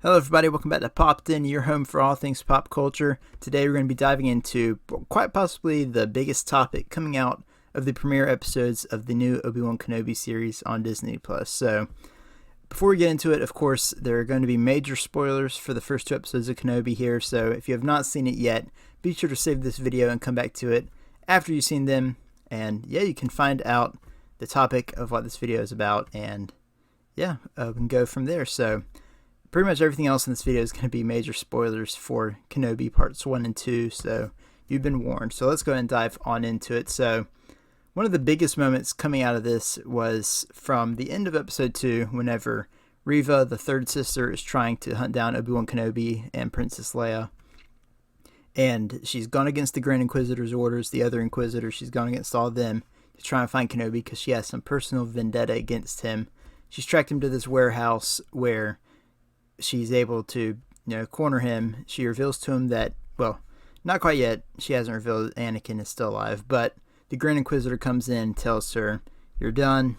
Hello everybody, welcome back to Popped In, your home for all things pop culture. Today we're going to be diving into quite possibly the biggest topic coming out of the premiere episodes of the new Obi-Wan Kenobi series on Disney+. So, before we get into it, of course, there are going to be major spoilers for the first two episodes of Kenobi here, so if you have not seen it yet, be sure to save this video and come back to it after you've seen them, and yeah, you can find out the topic of what this video is about, and yeah, we can go from there. So, pretty much everything else in this video is going to be major spoilers for Kenobi parts 1 and 2, so you've been warned. So let's go ahead and dive on into it. So one of the biggest moments coming out of this was from the end of episode 2, whenever Reva, the third sister, is trying to hunt down Obi-Wan Kenobi and Princess Leia. And she's gone against the Grand Inquisitor's orders, the other Inquisitors. She's gone against all of them to try and find Kenobi because she has some personal vendetta against him. She's tracked him to this warehouse where she's able to, corner him. She reveals to him that, well, not quite yet. She hasn't revealed Anakin is still alive, but the Grand Inquisitor comes in and tells her, "You're done.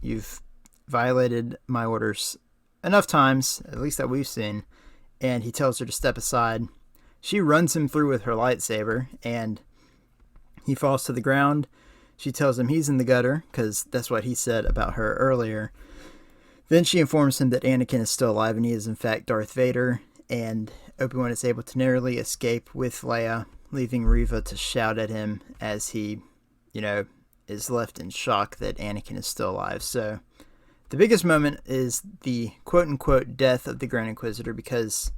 You've violated my orders enough times, at least that we've seen," and he tells her to step aside. She runs him through with her lightsaber, and he falls to the ground. She tells him he's in the gutter, because that's what he said about her earlier. Then she informs him that Anakin is still alive and he is in fact Darth Vader, and Obi-Wan is able to narrowly escape with Leia, leaving Reva to shout at him as he, is left in shock that Anakin is still alive. So the biggest moment is the quote-unquote death of the Grand Inquisitor, because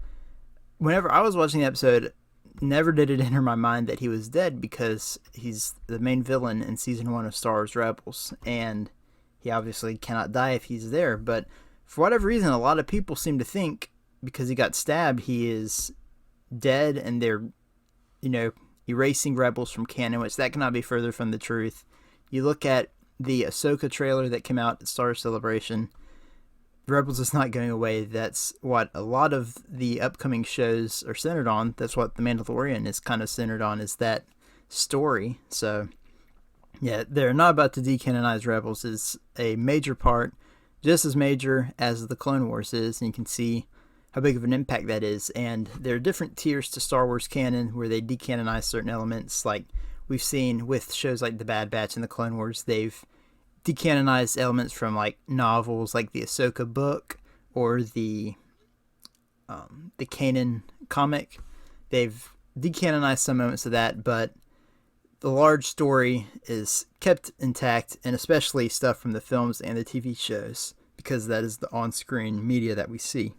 whenever I was watching the episode, never did it enter my mind that he was dead, because he's the main villain in Season 1 of Star Wars Rebels, and he obviously cannot die if he's there, but for whatever reason, a lot of people seem to think because he got stabbed, he is dead, and they're, erasing Rebels from canon, which that cannot be further from the truth. You look at the Ahsoka trailer that came out at Star Wars Celebration, Rebels is not going away. That's what a lot of the upcoming shows are centered on. That's what The Mandalorian is kind of centered on, is that story. So yeah, they're not about to decanonize Rebels is a major part, just as major as the Clone Wars is, and you can see how big of an impact that is. And there are different tiers to Star Wars canon where they decanonize certain elements, like we've seen with shows like The Bad Batch and the Clone Wars. They've decanonized elements from like novels like the Ahsoka book or the Kanan comic. They've decanonized some moments of that, but the large story is kept intact, and especially stuff from the films and the TV shows, because that is the on-screen media that we see.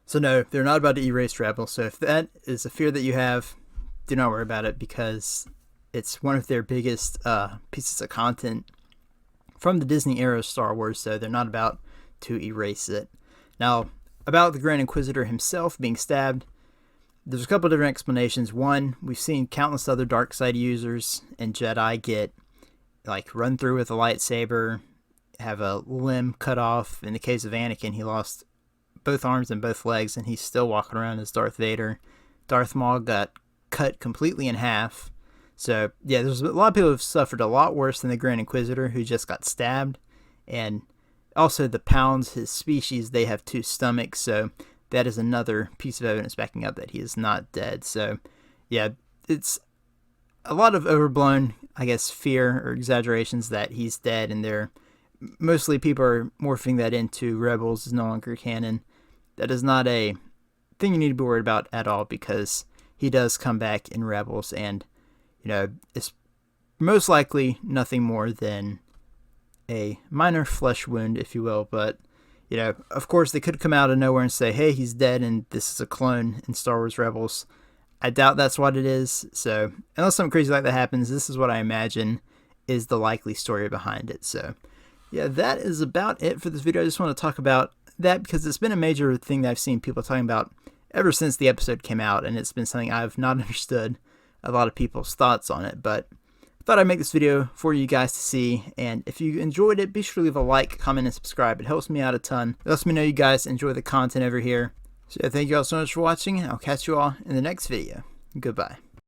So no, they're not about to erase Rebels, so if that is a fear that you have, do not worry about it, because it's one of their biggest pieces of content from the Disney era of Star Wars, so they're not about to erase it. Now, about the Grand Inquisitor himself being stabbed, there's a couple different explanations. One, we've seen countless other dark side users and Jedi get run through with a lightsaber, have a limb cut off. In the case of Anakin, he lost both arms and both legs, and he's still walking around as Darth Vader. Darth Maul got cut completely in half. So yeah, there's a lot of people who have suffered a lot worse than the Grand Inquisitor, who just got stabbed. And also the Pounds, his species, they have two stomachs, so that is another piece of evidence backing up that he is not dead. So, yeah, it's a lot of overblown, fear or exaggerations that he's dead, and mostly people are morphing that into Rebels is no longer canon. That is not a thing you need to be worried about at all, because he does come back in Rebels, and, it's most likely nothing more than a minor flesh wound, if you will, but of course, they could come out of nowhere and say, hey, he's dead and this is a clone in Star Wars Rebels. I doubt that's what it is. So, unless something crazy like that happens, this is what I imagine is the likely story behind it. So, yeah, that is about it for this video. I just want to talk about that because it's been a major thing that I've seen people talking about ever since the episode came out, and it's been something I've not understood a lot of people's thoughts on it. But thought I'd make this video for you guys to see, and if you enjoyed it, be sure to leave a like, comment, and subscribe. It helps me out a ton. It lets me know you guys enjoy the content over here. So thank you all so much for watching, and I'll catch you all in the next video. Goodbye.